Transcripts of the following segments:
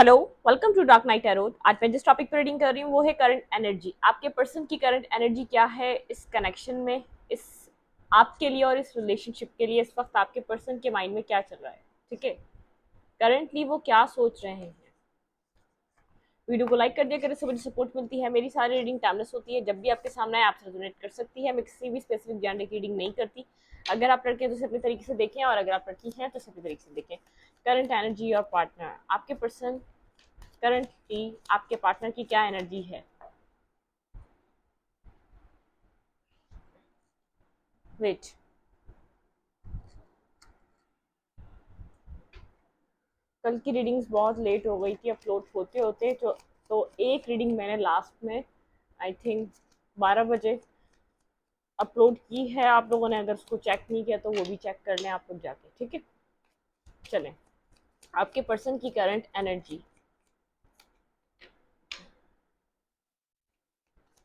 Hello, welcome to Dark Night Tarot. आज मैं जिस टॉपिक पर रीडिंग कर रही हूँ वो है करंट एनर्जी। आपके पर्सन की करंट एनर्जी क्या है इस कनेक्शन में, इस आपके लिए और इस रिलेशनशिप के लिए। इस वक्त आपके पर्सन के माइंड में क्या चल रहा है, ठीक है। करंटली वो क्या सोच रहे हैं। वीडियो को लाइक कर दिया करें, से मुझे सपोर्ट मिलती है। मेरी सारी रीडिंग टाइमलेस होती है, जब भी आपके सामने आए आपसे रेजोनेट कर सकती है। मैं किसी भी स्पेसिफिक जेंडर की रीडिंग नहीं करती। अगर आप लड़के हैं तो उसे अपने तरीके से देखें, और अगर आप लड़की हैं तो उसे अपने तरीके से देखें। करंट एनर्जी और पार्टनर, आपके पर्सन करंटली आपके पार्टनर की क्या एनर्जी है। वेट, कल की रीडिंग्स बहुत लेट हो गई थी अपलोड होते होते, तो एक रीडिंग मैंने लास्ट में आई थिंक 12 बजे अपलोड की है। आप लोगों ने अगर उसको चेक नहीं किया तो वो भी चेक कर लें आप लोग जाके, ठीक है। चलें, आपके पर्सन की करंट एनर्जी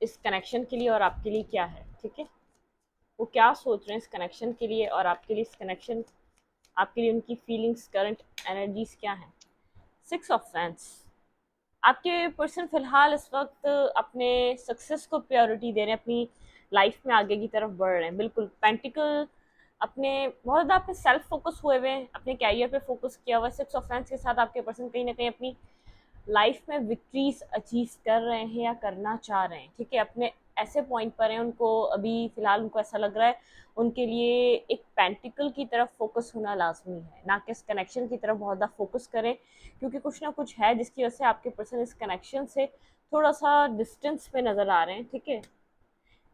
इस कनेक्शन के लिए और आपके लिए क्या है, ठीक है। वो क्या सोच रहे हैं इस कनेक्शन के लिए और आपके लिए। इस कनेक्शन आपके लिए उनकी फीलिंग्स, करंट एनर्जीज क्या है। 6 ऑफ फैंस, आपके पर्सन फिलहाल इस वक्त अपने सक्सेस को प्रायोरिटी दे रहे हैं, अपनी लाइफ में आगे की तरफ बढ़ रहे हैं। बिल्कुल पेंटिकल अपने बहुत ज़्यादा अपने सेल्फ फोकस हुए हुए हैं, अपने कैरियर पे फोकस किया हुआ है। 6 ऑफ फैंस के साथ आपके पर्सन कहीं ना कहीं अपनी लाइफ में विक्ट्रीज अचीव कर रहे हैं या करना चाह रहे हैं, ठीक है। अपने ऐसे पॉइंट पर हैं, उनको अभी फिलहाल उनको ऐसा लग रहा है उनके लिए एक पेंटिकल की तरफ फोकस होना लाजमी है, ना कि इस कनेक्शन की तरफ बहुत ज़्यादा फोकस करें। क्योंकि कुछ ना कुछ है जिसकी वजह से आपके पर्सन इस कनेक्शन से थोड़ा सा डिस्टेंस पे नज़र आ रहे हैं, ठीक है।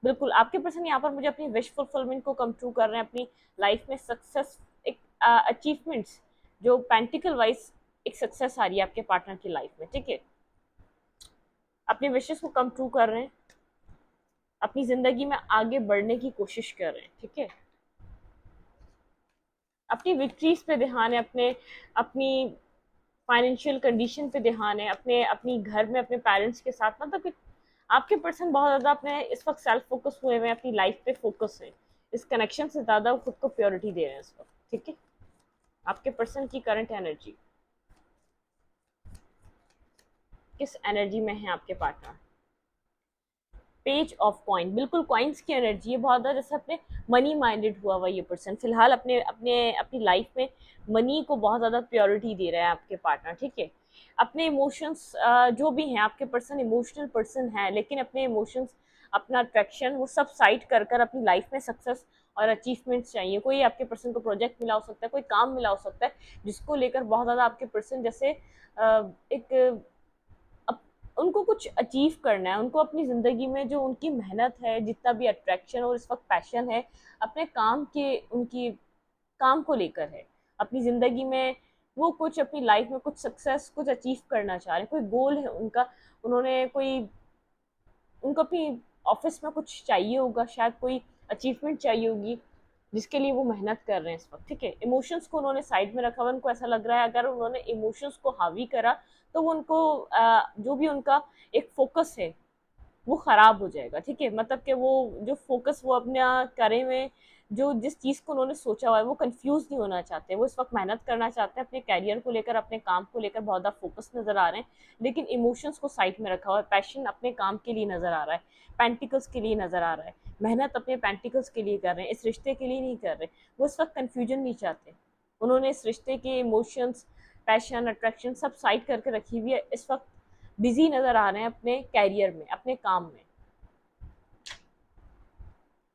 बिल्कुल आपके पर्सन यहाँ पर मुझे अपनी विश फुलफिलमेंट को कम ट्रू कर रहे हैं, अपनी लाइफ में सक्सेस, एक अचीवमेंट्स जो पेंटिकल वाइज एक सक्सेस आ रही है आपके पार्टनर की लाइफ में, ठीक है। अपनी विशेष को कम ट्रू कर रहे हैं, अपनी जिंदगी में आगे बढ़ने की कोशिश कर रहे हैं, ठीक है। अपनी विक्ट्रीज पे ध्यान है, अपने अपनी फाइनेंशियल कंडीशन पे ध्यान है, अपने अपनी घर में अपने पेरेंट्स के साथ, मतलब कि आपके पर्सन बहुत ज़्यादा अपने इस वक्त सेल्फ फोकस हुए हुए हैं, अपनी लाइफ पे फोकस है। इस कनेक्शन से ज़्यादा वो खुद को प्योरिटी दे रहे हैं इस वक्त, ठीक है। आपके पर्सन की करंट एनर्जी, किस एनर्जी में है आपके पार्टनर। पेज ऑफ कॉइन, बिल्कुल कॉइन्स की एनर्जी है बहुत ज़्यादा। जैसे अपने मनी माइंडेड हुआ हुआ ये पर्सन फिलहाल अपने अपने अपनी लाइफ में मनी को बहुत ज़्यादा प्योरिटी दे रहा है आपके पार्टनर, ठीक है। अपने इमोशंस जो भी हैं, आपके पर्सन इमोशनल पर्सन है, लेकिन अपने इमोशंस, अपना अट्रैक्शन वो सब साइड कर कर अपनी लाइफ में सक्सेस और अचीवमेंट्स चाहिए। कोई आपके पर्सन को प्रोजेक्ट मिला हो सकता है, कोई काम मिला हो सकता है जिसको लेकर बहुत ज़्यादा आपके पर्सन जैसे एक उनको कुछ अचीव करना है। उनको अपनी ज़िंदगी में जो उनकी मेहनत है, जितना भी अट्रैक्शन और इस वक्त पैशन है अपने काम के, उनकी काम को लेकर है। अपनी ज़िंदगी में वो कुछ अपनी लाइफ में कुछ सक्सेस, कुछ अचीव करना चाह रहे हैं, कोई गोल है उनका। उन्होंने कोई, उनको अपनी ऑफिस में कुछ चाहिए होगा, शायद कोई अचीवमेंट चाहिए होगी जिसके लिए वो मेहनत कर रहे हैं इस वक्त, ठीक है। इमोशंस को उन्होंने साइड में रखा हुआ, उनको ऐसा लग रहा है अगर उन्होंने इमोशंस को हावी करा तो वो उनको जो भी उनका एक फोकस है वो खराब हो जाएगा, ठीक है। मतलब कि वो जो फोकस वो अपना करे हुए, जो जिस चीज़ को उन्होंने सोचा हुआ है वो कंफ्यूज नहीं होना चाहते। वो इस वक्त मेहनत करना चाहते हैं, अपने कैरियर को लेकर, अपने काम को लेकर बहुत ज़्यादा फोकस नजर आ रहे हैं, लेकिन इमोशंस को साइड में रखा हुआ है। पैशन अपने काम के लिए नजर आ रहा है, पेंटिकल्स के लिए नजर आ रहा है, मेहनत अपने पेंटिकल्स के लिए कर रहे हैं, इस रिश्ते के लिए नहीं कर रहे। वो इस वक्त कन्फ्यूजन नहीं चाहते। उन्होंने इस रिश्ते के इमोशंस, पैशन, अट्रैक्शन सब साइड करके रखी हुई है। इस वक्त बिजी नजर आ रहे हैं अपने कैरियर में, अपने काम में।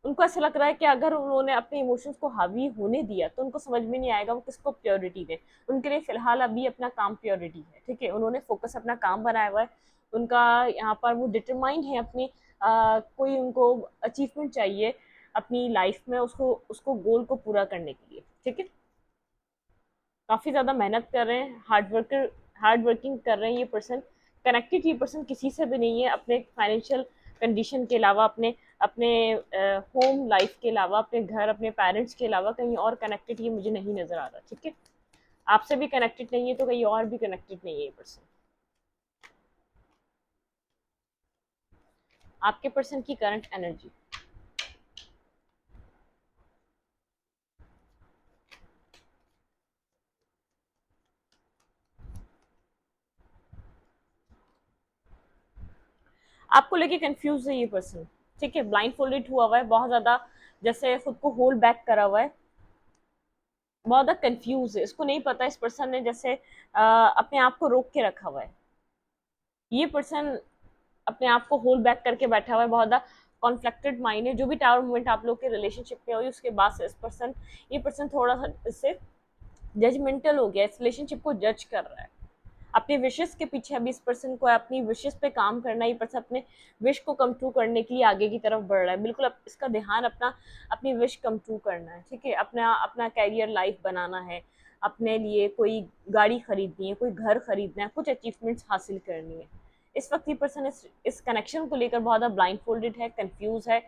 उनको ऐसा लग रहा है कि अगर उन्होंने अपने इमोशंस को हावी होने दिया तो उनको समझ में नहीं आएगा वो किसको प्योरिटी दें। उनके लिए फिलहाल अभी अपना काम प्योरिटी है, ठीक है। उन्होंने फोकस अपना काम बनाया हुआ है। उनका यहाँ पर वो डिटरमाइंड है अपनी कोई उनको अचीवमेंट चाहिए अपनी लाइफ में, उसको उसको गोल को पूरा करने के लिए, ठीक है। काफ़ी ज़्यादा मेहनत कर रहे हैं, हार्ड वर्किंग कर रहे हैं ये पर्सन। कनेक्टेड ये पर्सन किसी से भी नहीं है, अपने फाइनेंशियल कंडीशन के अलावा, अपने अपने होम लाइफ के अलावा, अपने घर, अपने पेरेंट्स के अलावा कहीं और कनेक्टेड ये मुझे नहीं नज़र आ रहा, ठीक है। आपसे भी कनेक्टेड नहीं है तो कहीं और भी कनेक्टेड नहीं है ये पर्सन। आपके पर्सन की करंट एनर्जी, आपको लेके कंफ्यूज है ये पर्सन, ठीक है, ब्लाइंड फोल्डेड हुआ हुआ है बहुत ज्यादा, जैसे खुद को होल्ड बैक करा हुआ है, बहुत ज्यादा कंफ्यूज है, इसको नहीं पता इस पर्सन ने जैसे अपने आप को रोक के रखा हुआ है। ये पर्सन अपने आप को होल्ड बैक करके बैठा हुआ है, बहुत ज्यादा कॉन्फ्लिक्टेड माइंड है। जो भी टावर मूवमेंट आप लोग के रिलेशनशिप में हुई उसके बाद से इस पर्सन, ये पर्सन थोड़ा सा इससे जजमेंटल हो गया, इस रिलेशनशिप को जज कर रहा है। अपने विशेस के पीछे अभी इस पर्सन को अपनी विशेस पे काम करना है, ये पर्सन अपने विश को कम ट्रू करने के लिए आगे की तरफ बढ़ रहा है। बिल्कुल इसका ध्यान अपना अपनी विश कम ट्रू करना है, ठीक है, अपना अपना कैरियर लाइफ बनाना है, अपने लिए कोई गाड़ी खरीदनी है, कोई घर खरीदना है, कुछ अचीवमेंट्स हासिल करनी है। इस वक्त ये पर्सन इस कनेक्शन को लेकर बहुत ज़्यादा ब्लाइंड फोल्डेड है, कंफ्यूज है।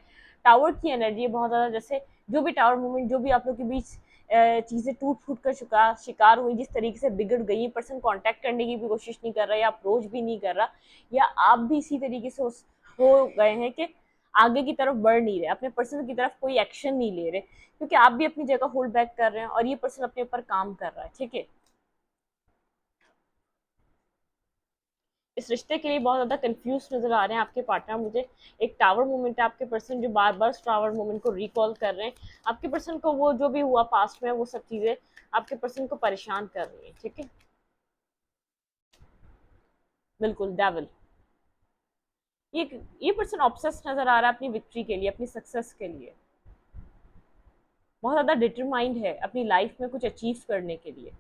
टावर की एनर्जी बहुत ज़्यादा, जैसे जो भी टावर मूवमेंट, जो भी आप लोग के बीच चीज़ें टूट फूट कर शिकार हुई, जिस तरीके से बिगड़ गई, ये पर्सन कांटेक्ट करने की भी कोशिश नहीं कर रहा या अप्रोच भी नहीं कर रहा, या आप भी इसी तरीके से हो गए हैं कि आगे की तरफ बढ़ नहीं रहे, अपने पर्सन की तरफ कोई एक्शन नहीं ले रहे, क्योंकि आप भी अपनी जगह होल्ड बैक कर रहे हैं और ये पर्सन अपने ऊपर काम कर रहा है, ठीक है। इस रिश्ते के लिए बहुत ज़्यादा कंफ्यूज नजर आ रहे हैं आपके पार्टनर मुझे। एक टावर मोमेंट है, आपके पर्सन जो बार बार टावर मोमेंट को रिकॉल कर रहे हैं, आपके पर्सन को वो जो भी हुआ पास्ट में वो सब चीज़ें आपके पर्सन को परेशान कर रही है, ठीक है। बिल्कुल डेविल, ये पर्सन ऑब्सेस्ड नजर आ रहा है अपनी विक्ट्री के लिए, अपनी सक्सेस के लिए, बहुत ज़्यादा डिटरमाइंड है अपनी लाइफ में कुछ अचीव करने के लिए।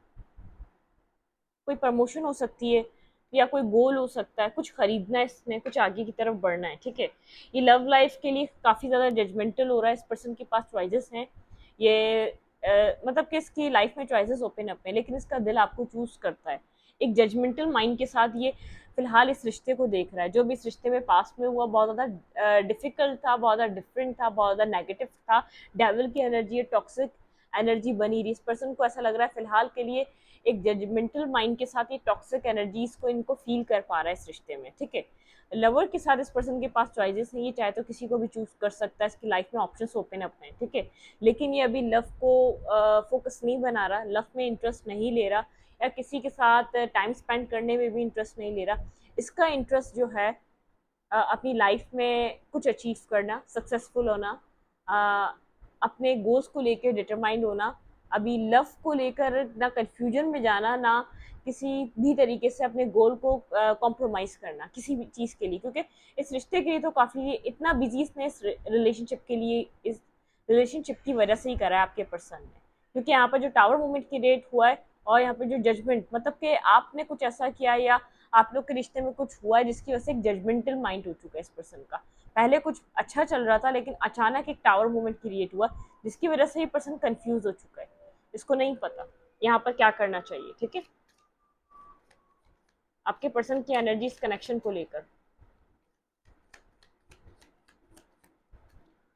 कोई प्रमोशन हो सकती है या कोई गोल हो सकता है, कुछ खरीदना है इसने, कुछ आगे की तरफ बढ़ना है, ठीक है। ये लव लाइफ के लिए काफ़ी ज़्यादा जजमेंटल हो रहा है, इस पर्सन के पास चॉइसेस हैं, ये मतलब कि इसकी लाइफ में चॉइसेस ओपन अप है, लेकिन इसका दिल आपको चूज करता है। एक जजमेंटल माइंड के साथ ये फिलहाल इस रिश्ते को देख रहा है। जो भी इस रिश्ते में पास में हुआ बहुत ज़्यादा डिफिकल्ट था, बहुत ज़्यादा डिफरेंट था, बहुत ज़्यादा नेगेटिव था, डेविल की एनर्जी, टॉक्सिक एनर्जी बनी रही। इस पर्सन को ऐसा लग रहा है फिलहाल के लिए एक जजमेंटल माइंड के साथ ये टॉक्सिक एनर्जीज को इनको फील कर पा रहा है इस रिश्ते में, ठीक है। लवर के साथ इस पर्सन के पास चॉइसेस हैं, ये चाहे तो किसी को भी चूज कर सकता है, इसकी लाइफ में ऑप्शंस ओपन अप हैं, ठीक है। लेकिन ये अभी लव को फोकस नहीं बना रहा, लव में इंटरेस्ट नहीं ले रहा, या किसी के साथ टाइम स्पेंड करने में भी इंटरेस्ट नहीं ले रहा। इसका इंटरेस्ट जो है अपनी लाइफ में कुछ अचीव करना, सक्सेसफुल होना, अपने गोल्स को लेकर डिटरमाइंड होना, अभी लव को लेकर ना कंफ्यूजन में जाना, ना किसी भी तरीके से अपने गोल को कॉम्प्रोमाइज करना किसी भी चीज़ के लिए, क्योंकि इस रिश्ते के लिए तो काफ़ी इतना बिजी इसने इस रिलेशनशिप के लिए, इस रिलेशनशिप की वजह से ही करा है आपके पर्सन ने। क्योंकि यहाँ पर जो टावर मूवमेंट की रेट हुआ है और यहाँ पे जो जजमेंट, मतलब कि आपने कुछ ऐसा किया या आप लोग के रिश्ते में कुछ हुआ है जिसकी वजह से एक जजमेंटल माइंड हो चुका है इस पर्सन का। पहले कुछ अच्छा चल रहा था लेकिन अचानक एक टावर मूवमेंट क्रिएट हुआ जिसकी वजह से ये पर्सन कंफ्यूज हो चुका है, इसको नहीं पता यहाँ पर क्या करना चाहिए, ठीक है। आपके पर्सन की एनर्जी इस कनेक्शन को लेकर,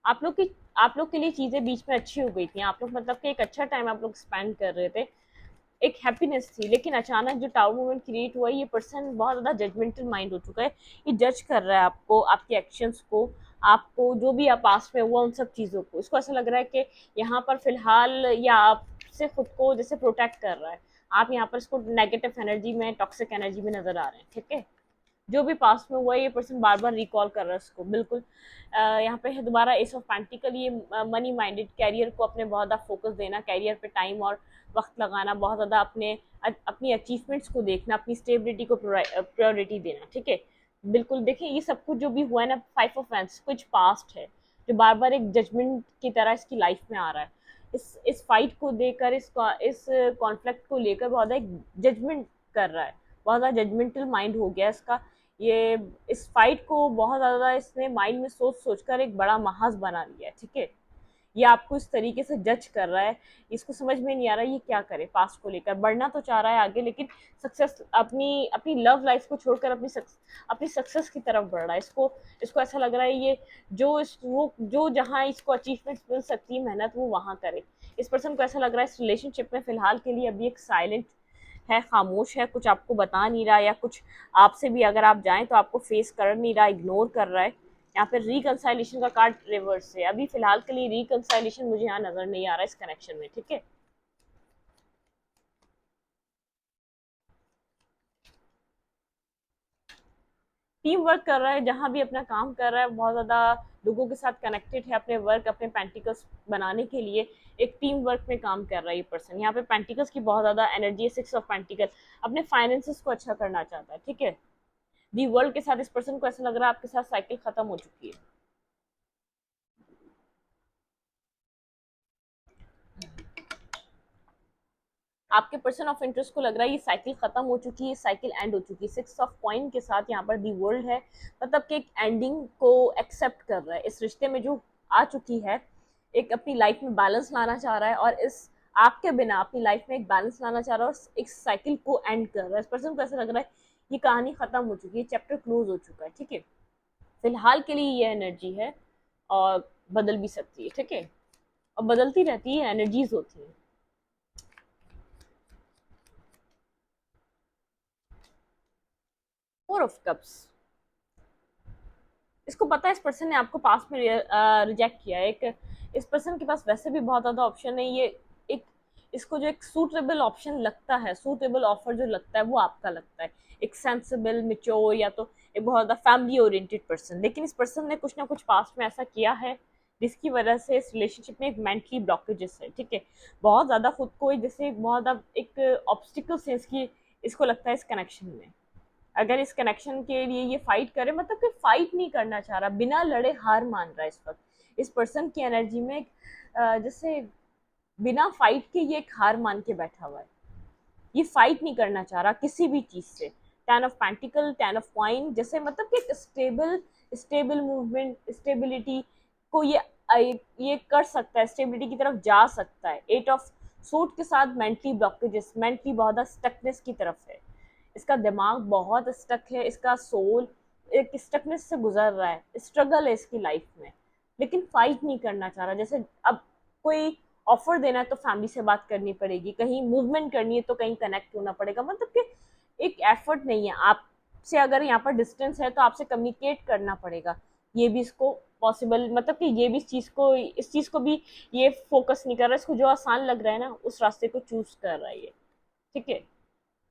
आप लोग की आप लोग के लिए चीजें बीच में अच्छी हो गई थी, आप लोग मतलब कि एक अच्छा टाइम आप लोग स्पेंड कर रहे थे, एक हैप्पीनेस थी, लेकिन अचानक जो टावर मूवमेंट क्रिएट हुआ, ये पर्सन बहुत ज़्यादा जजमेंटल माइंड हो चुका है। ये जज कर रहा है आपको, आपके एक्शंस को, आपको जो भी आप पास में हुआ उन सब चीज़ों को। इसको ऐसा लग रहा है कि यहाँ पर फिलहाल या आपसे खुद को जैसे प्रोटेक्ट कर रहा है, आप यहाँ पर इसको नेगेटिव एनर्जी में, टॉक्सिक एनर्जी में नजर आ रहे हैं, ठीक है। जो भी पास्ट में हुआ है ये पर्सन बार बार रिकॉल कर रहा है उसको, बिल्कुल। यहाँ पे है दोबारा एस ऑफ पेंटिकल, ये मनी माइंडेड, कैरियर को अपने बहुत ज़्यादा फोकस देना, कैरियर पे टाइम और वक्त लगाना, बहुत ज़्यादा अपनी अचीवमेंट्स को देखना, अपनी स्टेबिलिटी को प्रायोरिटी देना, ठीक है। बिल्कुल देखिए ये सब कुछ जो भी हुआ है ना, 5 ऑफ वैंड्स कुछ पास्ट है जो बार बार एक जजमेंट की तरह इसकी लाइफ में आ रहा है। इस फाइट को देकर, इस कॉन्फ्लिक्ट को लेकर बहुत ज़्यादा एक जजमेंट कर रहा है, बहुत ज़्यादा जजमेंटल माइंड हो गया इसका। ये इस फाइट को बहुत ज़्यादा इसने माइंड में सोच सोच कर एक बड़ा महाज बना लिया है, ठीक है। ये आपको इस तरीके से जज कर रहा है, इसको समझ में नहीं आ रहा है ये क्या करे, पास्ट को लेकर बढ़ना तो चाह रहा है आगे, लेकिन सक्सेस, अपनी अपनी लव लाइफ को छोड़कर अपनी सक्सेस की तरफ बढ़ रहा है। इसको ऐसा लग रहा है ये वो जो जहाँ इसको अचीवमेंट्स मिल सकती है मेहनत, वो वहाँ करे। इस पर्सन को ऐसा लग रहा है इस रिलेशनशिप में फिलहाल के लिए अभी एक साइलेंट है, खामोश है, कुछ आपको बता नहीं रहा, या कुछ आपसे भी अगर आप जाएं तो आपको फेस कर नहीं रहा, इग्नोर कर रहा है। यहाँ पे रिकंसाइलेशन का कार्ड रिवर्स है, अभी फिलहाल के लिए रिकंसाइलेशन मुझे यहाँ नजर नहीं आ रहा है इस कनेक्शन में, ठीक है। टीम वर्क कर रहा है, जहाँ भी अपना काम कर रहा है बहुत ज़्यादा लोगों के साथ कनेक्टेड है अपने वर्क, अपने पेंटिकल्स बनाने के लिए एक टीम वर्क में काम कर रहा है ये पर्सन। यहाँ पे पेंटिकल्स की बहुत ज़्यादा एनर्जी है, 6 ऑफ पेंटिकल, अपने फाइनेंसेस को अच्छा करना चाहता है, ठीक है। दी वर्ल्ड के साथ इस पर्सन को ऐसा लग रहा है आपके साथ साइकिल खत्म हो चुकी है। आपके पर्सन ऑफ इंटरेस्ट को लग रहा है ये साइकिल खत्म हो चुकी है, साइकिल एंड हो चुकी है। 6 ऑफ कॉइन के साथ यहाँ पर दी वर्ल्ड है, मतलब कि एक एंडिंग को एक्सेप्ट कर रहा है इस रिश्ते में जो आ चुकी है, एक अपनी लाइफ में बैलेंस लाना चाह रहा है और इस आपके बिना अपनी लाइफ में एक बैलेंस लाना चाह रहा है और एक साइकिल को एंड कर रहा है। इस पर्सन को ऐसा लग रहा है ये कहानी खत्म हो चुकी है, चैप्टर क्लोज हो चुका है, ठीक है। फिलहाल के लिए ये एनर्जी है और बदल भी सकती है, ठीक है, और बदलती रहती है, एनर्जीज होती है। 4 ऑफ कप्स, इसको पता है इस पर्सन ने आपको पास में रिजेक्ट किया है। एक इस पर्सन के पास वैसे भी बहुत ज़्यादा ऑप्शन है, ये एक इसको जो एक सूटेबल ऑप्शन लगता है, सूटेबल ऑफर जो लगता है वो आपका लगता है, एक सेंसिबल मिच्योर या तो एक बहुत ज़्यादा फैमिली ओरिएंटेड पर्सन। लेकिन इस पर्सन ने कुछ ना कुछ पास्ट में ऐसा किया है जिसकी वजह से इस रिलेशनशिप में एक मेंटली ब्लॉकेजेस है, ठीक है। बहुत ज़्यादा खुद को जैसे बहुत ज़्यादा एक ऑब्स्टिकल्स है इसकी, इसको लगता है इस कनेक्शन में। अगर इस कनेक्शन के लिए ये फाइट करे, मतलब कि फाइट नहीं करना चाह रहा, बिना लड़े हार मान रहा है इस वक्त। इस पर्सन की एनर्जी में जैसे बिना फाइट के ये एक हार मान के बैठा हुआ है, ये फाइट नहीं करना चाह रहा किसी भी चीज से। 10 ऑफ पेंटिकल, 10 ऑफ कॉइन, जैसे मतलब कि एक स्टेबल स्टेबल मूवमेंट, स्टेबिलिटी को ये कर सकता है, स्टेबिलिटी की तरफ जा सकता है। 8 ऑफ सूट के साथ मेंटली ब्लॉकेजेस, मेंटली बहुत ज़्यादा स्टकनेस की तरफ है, इसका दिमाग बहुत स्टक है, इसका सोल एक स्टकनेस से गुजर रहा है, स्ट्रगल है इसकी लाइफ में, लेकिन फाइट नहीं करना चाह रहा। जैसे अब कोई ऑफर देना है तो फैमिली से बात करनी पड़ेगी, कहीं मूवमेंट करनी है तो कहीं कनेक्ट होना पड़ेगा, मतलब कि एक एफर्ट नहीं है आपसे। अगर यहाँ पर डिस्टेंस है तो आपसे कम्युनिकेट करना पड़ेगा, ये भी इसको पॉसिबल, मतलब कि ये भी इस चीज़ को भी ये फोकस नहीं कर रहा, इसको जो आसान लग रहा है ना उस रास्ते को चूज कर रहा है ये, ठीक है।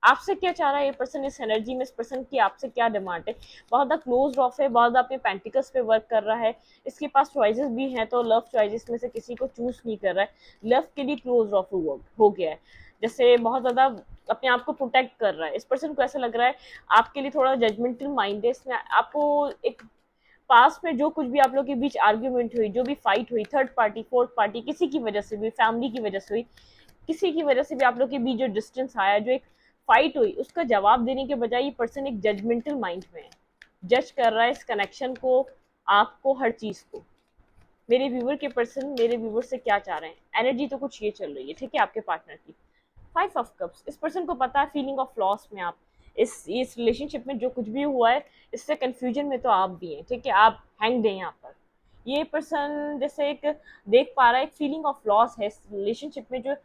आपसे क्या चाह रहा है ये पर्सन इस एनर्जी में, इस पर्सन की आपसे क्या डिमांड है। बहुत ज़्यादा क्लोज ऑफ है, बहुत ज़्यादा अपने पेंटिकल्स पे वर्क कर रहा है, इसके पास चॉइसेस भी हैं तो लव चॉइसेस में से किसी को चूज नहीं कर रहा है, लव के लिए क्लोज ऑफ हो गया है। जैसे बहुत ज़्यादा अपने आप को प्रोटेक्ट कर रहा है, इस पर्सन को ऐसा लग रहा है आपके लिए थोड़ा जजमेंटल माइंड है, इसमें आपको एक पास्ट में जो कुछ भी आप लोग के बीच आर्ग्यूमेंट हुई, जो भी फाइट हुई, थर्ड पार्टी फोर्थ पार्टी किसी की वजह से भी, फैमिली की वजह से हुई, किसी की वजह से भी आप लोग के बीच जो डिस्टेंस आया, जो एक फाइट हुई, उसका जवाब देने के बजाय ये पर्सन एक जजमेंटल माइंड में है, जज कर रहा है इस कनेक्शन को, आपको, हर चीज को। मेरे व्यूवर के पर्सन मेरे व्यूवर से क्या चाह रहे हैं, एनर्जी तो कुछ ये चल रही है, ठीक है, आपके पार्टनर की। 5 ऑफ कप्स, इस पर्सन को पता है फीलिंग ऑफ लॉस में आप इस रिलेशनशिप में जो कुछ भी हुआ है इससे कंफ्यूजन में तो आप भी हैं, ठीक है, आप हैंग हैं यहाँ पर। ये पर्सन जैसे एक देख पा रहा है, एक फीलिंग ऑफ लॉस है इस रिलेशनशिप में जो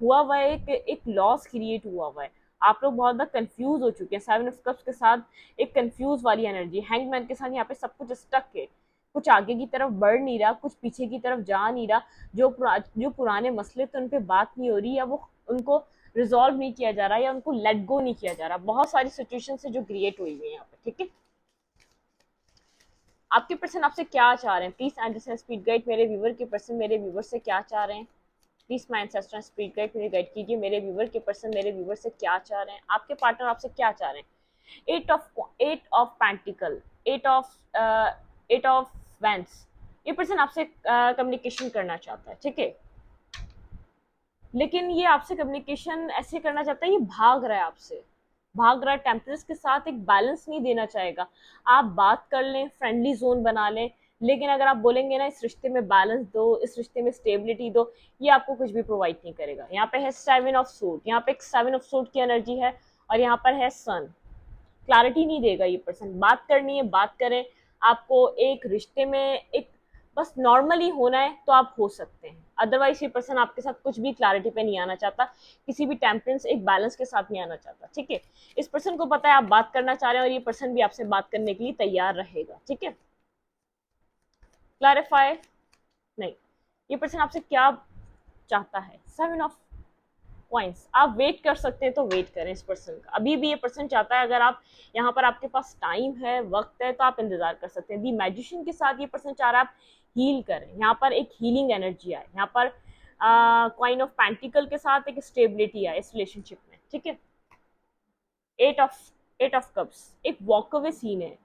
हुआ हुआ है, एक लॉस क्रिएट हुआ हुआ है। आप लोग बहुत ज़्यादा कंफ्यूज हो चुके हैं, 7 ऑफ कप्स के साथ एक कंफ्यूज वाली एनर्जी, हैंगमैन के साथ यहाँ पे सब कुछ स्टक है, कुछ आगे की तरफ बढ़ नहीं रहा, कुछ पीछे की तरफ जा नहीं रहा, जो पुराने मसले थे उन पर बात नहीं हो रही, या वो उनको रिजॉल्व नहीं किया जा रहा, या उनको लेट गो नहीं किया जा रहा। बहुत सारी सिचुएशन से जो क्रिएट हुई हुई है यहाँ पे, ठीक है। आपके पर्सन आपसे क्या चाह रहे हैं, प्लीज अंडरस्टैंड स्पीड गाइड। मेरे व्यूवर के पर्सन मेरे व्यूवर से क्या चाह रहे हैं, please my ancestor speed guide मुझे गाइड कीजिए। मेरे व्यूवर के पर्सन मेरे व्यूवर से क्या चाह रहे हैं, आपके पार्टनर आपसे क्या चाह रहे हैं। Eight of pentacle, eight of wands, ये पर्सन आपसे कम्युनिकेशन करना चाहता है, ठीक है, लेकिन ये आपसे कम्युनिकेशन ऐसे करना चाहता है, ये भाग रहा है आपसे, भाग रहा है, टेम्परेचर के साथ एक बैलेंस नहीं देना चाहेगा। आप बात कर लें, फ्रेंडली जोन बना लें, लेकिन अगर आप बोलेंगे ना इस रिश्ते में बैलेंस दो, इस रिश्ते में स्टेबिलिटी दो, ये आपको कुछ भी प्रोवाइड नहीं करेगा। यहाँ पे है 7 ऑफ सूट, यहाँ पे एक 7 ऑफ सूट की एनर्जी है और यहाँ पर है सन, क्लैरिटी नहीं देगा ये पर्सन। बात करनी है बात करें, आपको एक रिश्ते में एक बस नॉर्मली होना है तो आप हो सकते हैं, अदरवाइज ये पर्सन आपके साथ कुछ भी क्लैरिटी पे नहीं आना चाहता, किसी भी टेम्परेंस एक बैलेंस के साथ नहीं आना चाहता, ठीक है। इस पर्सन को पता है आप बात करना चाह रहे हैं और ये पर्सन भी आपसे बात करने के लिए तैयार रहेगा, ठीक है। क्लैरिफाई नहीं, ये पर्सन आपसे क्या चाहता है। 7 ऑफ पॉइंट्स, आप वेट कर सकते हैं तो वेट करें इस पर्सन का। अभी भी ये पर्सन चाहता है, अगर आप यहाँ पर आपके पास टाइम है, वक्त है, तो आप इंतजार कर सकते हैं। दी मैजिशियन के साथ ये पर्सन चाह रहा है आप हील करें, यहाँ पर एक हीलिंग एनर्जी आए, यहाँ पर क्वीन ऑफ पेंटिकल के साथ एक स्टेबिलिटी आए इस रिलेशनशिप में, ठीक है। एट ऑफ कप्स एक वॉक अवे सीन है,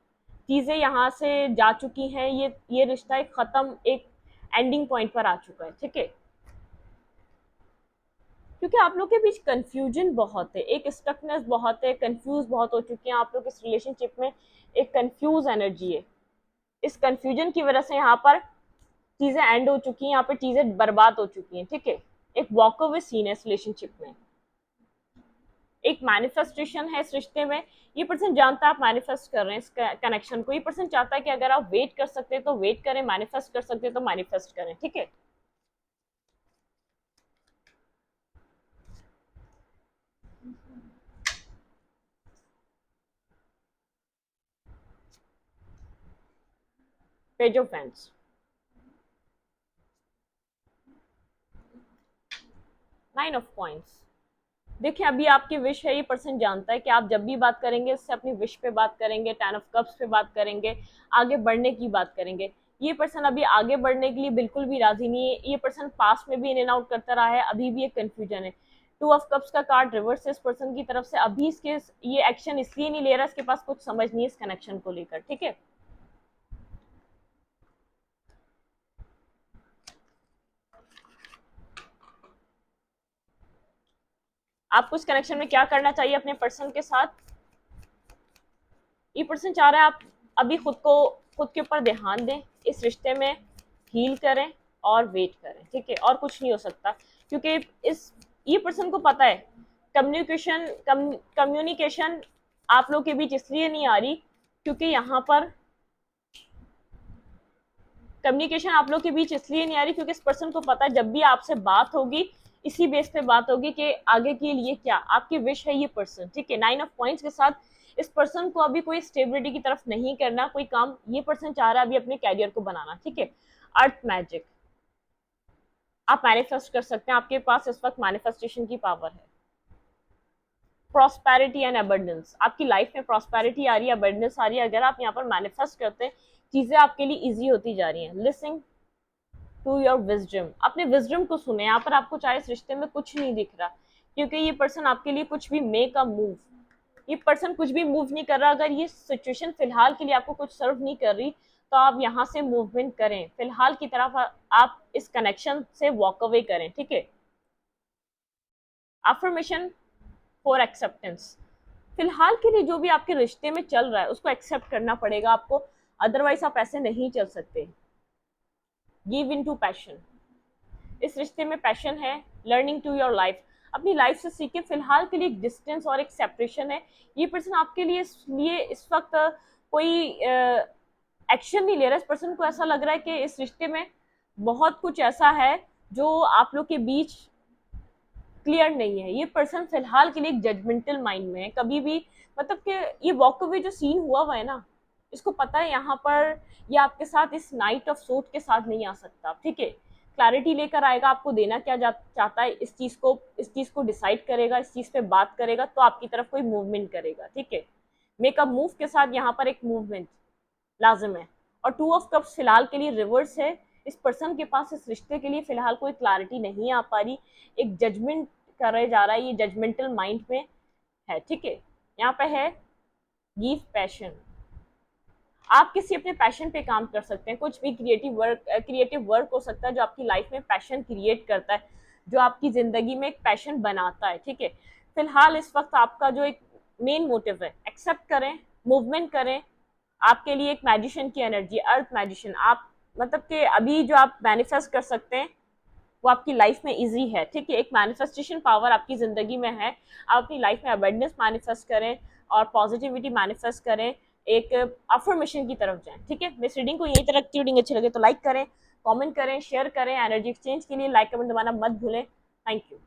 चीजें यहाँ से जा चुकी हैं, ये रिश्ता एक खत्म, एक एंडिंग पॉइंट पर आ चुका है, ठीक है। क्योंकि आप लोग के बीच कंफ्यूजन बहुत है, एक स्टकनेस बहुत है, कंफ्यूज बहुत हो चुके हैं आप लोग इस रिलेशनशिप में, एक कंफ्यूज एनर्जी है। इस कंफ्यूजन की वजह से यहाँ पर चीजें एंड हो चुकी हैं, यहाँ पर चीजें बर्बाद हो चुकी हैं, ठीक है। एक वॉक अवे सीन है इस रिलेशनशिप में, एक मैनिफेस्टेशन है इस रिश्ते में। ये पर्सन जानता है आप मैनिफेस्ट कर रहे हैं इस कनेक्शन को, ये पर्सन चाहता है कि अगर आप वेट कर सकते हैं तो वेट करें, मैनिफेस्ट कर सकते हैं तो मैनिफेस्ट करें, ठीक है। Page of pens, nine of coins. देखिए अभी आपकी विश है, ये पर्सन जानता है कि आप जब भी बात करेंगे इससे अपनी विश पे बात करेंगे, टेन ऑफ कप्स पे बात करेंगे, आगे बढ़ने की बात करेंगे। ये पर्सन अभी आगे बढ़ने के लिए बिल्कुल भी राजी नहीं है। ये पर्सन पास्ट में भी इन एंड आउट करता रहा है, अभी भी एक कंफ्यूजन है। टू ऑफ कप्स का कार्ड रिवर्स है इस पर्सन की तरफ से, अभी इसके ये एक्शन इसलिए नहीं ले रहा, इसके पास कुछ समझ नहीं है इस कनेक्शन को लेकर, ठीक है। आपको इस कनेक्शन में क्या करना चाहिए अपने पर्सन के साथ? ये पर्सन चाह रहा है आप अभी खुद के ऊपर ध्यान दें, इस रिश्ते में हील करें और वेट करें, ठीक है, और कुछ नहीं हो सकता। क्योंकि इस ये पर्सन को पता है कम्युनिकेशन आप लोग के बीच इसलिए नहीं आ रही क्योंकि यहाँ पर कम्युनिकेशन आप लोग के बीच इसलिए नहीं आ रही क्योंकि इस पर्सन को पता है जब भी आपसे बात होगी इसी बेस पे बात होगी कि आगे के लिए क्या आपकी विश है। ये पर्सन, ठीक है, नाइन ऑफ पॉइंट्स के साथ इस पर्सन को अभी कोई स्टेबिलिटी की तरफ नहीं करना, कोई काम ये पर्सन चाह रहा है अभी अपने कैरियर को बनाना, ठीक है। अर्थ मैजिक, आप मैनिफेस्ट कर सकते हैं, आपके पास इस वक्त मैनिफेस्टेशन की पावर है। प्रॉस्पेरिटी एंड अबंडेंस, आपकी लाइफ में प्रॉस्पेरिटी आ रही है, अबंडेंस आ रही है, अगर आप यहाँ पर मैनिफेस्ट करते हैं चीजें आपके लिए इजी होती जा रही हैं। लिसनिंग टू योर विजडम, अपने विजडम को सुने, यहाँ पर आपको चाहे इस रिश्ते में कुछ नहीं दिख रहा क्योंकि ये पर्सन आपके लिए कुछ भी मेक अ मूव, ये पर्सन कुछ भी मूव नहीं कर रहा। अगर ये सिचुएशन फिलहाल के लिए आपको कुछ सर्व नहीं कर रही तो आप यहाँ से मूवमेंट करें, फिलहाल की तरफ आप इस कनेक्शन से वॉक अवे करें, ठीक है। अफर्मेशन फॉर एक्सेप्टेंस, फिलहाल के लिए जो भी आपके रिश्ते में चल रहा है उसको एक्सेप्ट करना पड़ेगा आपको, अदरवाइज आप ऐसे नहीं चल सकते। गिव इन टू पैशन, इस रिश्ते में पैशन है। लर्निंग टू योर लाइफ, अपनी लाइफ से सीखे, फिलहाल के लिए एक डिस्टेंस और एक सेपरेशन है। ये पर्सन आपके लिए इस वक्त कोई एक्शन नहीं ले रहा है। इस पर्सन को ऐसा लग रहा है कि इस रिश्ते में बहुत कुछ ऐसा है जो आप लोग के बीच क्लियर नहीं है। ये पर्सन फिलहाल के लिए एक जजमेंटल माइंड में है, कभी भी मतलब कि ये वॉक अवे जो सीन हुआ है ना, इसको पता है यहाँ पर ये आपके साथ इस नाइट ऑफ सोट के साथ नहीं आ सकता, ठीक है। क्लैरिटी लेकर आएगा, आपको देना क्या चाहता है इस चीज को डिसाइड करेगा, इस चीज पे बात करेगा तो आपकी तरफ कोई मूवमेंट करेगा, ठीक है। मेकअप मूव के साथ यहाँ पर एक मूवमेंट लाजिम है। और टू ऑफ कप्स फिलहाल के लिए रिवर्स है। इस पर्सन के पास इस रिश्ते के लिए फिलहाल कोई क्लैरिटी नहीं आ पा रही, एक जजमेंट करे जा रहा है, ये जजमेंटल माइंड में है, ठीक है। यहाँ पे है गिव पैशन, आप किसी अपने पैशन पे काम कर सकते हैं, कुछ भी क्रिएटिव वर्क हो सकता है जो आपकी लाइफ में पैशन क्रिएट करता है, जो आपकी जिंदगी में एक पैशन बनाता है, ठीक है। फिलहाल इस वक्त आपका जो एक मेन मोटिव है, एक्सेप्ट करें, मूवमेंट करें। आपके लिए एक मैजिशियन की एनर्जी, अर्थ मैजिशियन, आप मतलब कि अभी जो आप मैनिफेस्ट कर सकते हैं वो आपकी लाइफ में इजी है, ठीक है। एक मैनिफेस्टेशन पावर आपकी जिंदगी में है, आप अपनी लाइफ में अबंडेंस मैनिफेस्ट करें और पॉजिटिविटी मैनिफेस्ट करें, एक अफर्मेशन की तरफ जाएं, ठीक है। इस रीडिंग को यही तरह की रीडिंग अच्छी लगे तो लाइक करें, कमेंट करें, शेयर करें। एनर्जी एक्सचेंज के लिए लाइक कमेंट दबाना मत भूलें। Thank you.